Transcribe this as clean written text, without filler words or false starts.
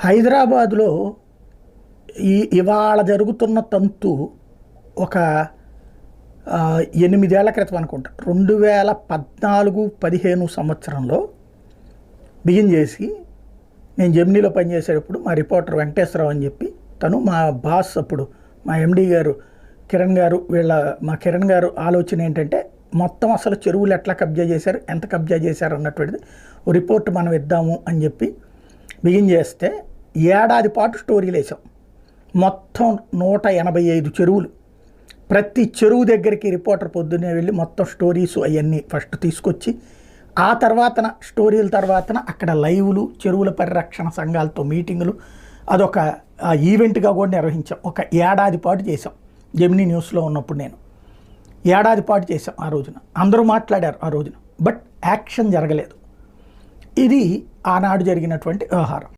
హైదరాబాదులో ఇవాళ జరుగుతున్న తంతు ఒక 8 ఏళ్ల క్రితం అనుకుంటా 2014-15 సంవత్సరంలో బిగిన్ చేసి నేను జెమినీలో పనిచేసేటప్పుడు మా రిపోర్టర్ వెంకటేశ్వరరావు అని చెప్పి తను మా బాస్ అప్పుడు మా ఎండి గారు కిరణ్ గారు మా కిరణ్ గారు ఆలోచన ఏంటంటే మొత్తం అసలు చెరువులు ఎట్లా కబ్జా చేశారు ఎంత కబ్జా చేశారు అన్నటువంటిది ఓ రిపోర్ట్ మనం ఇద్దాము అని చెప్పి బిగిన్ చేస్తే ఏడాది పాటు స్టోరీలు వేసాం. మొత్తం 185 చెరువులు, ప్రతి చెరువు దగ్గరికి రిపోర్టర్ పొద్దున్నే వెళ్ళి మొత్తం స్టోరీస్ అవన్నీ ఫస్ట్ తీసుకొచ్చి ఆ తర్వాతన స్టోరీల తర్వాతన అక్కడ లైవ్లు, చెరువుల పరిరక్షణ సంఘాలతో మీటింగులు అదొక ఈవెంట్గా కూడా నిర్వహించాం. ఒక ఏడాది పాటు చేసాం. జెమినీ న్యూస్లో ఉన్నప్పుడు నేను ఏడాది పాటు చేసాం. ఆ రోజున అందరూ మాట్లాడారు ఆ రోజున, బట్ యాక్షన్ జరగలేదు. ఇది ఆనాడు జరిగినటువంటి వ్యవహారం.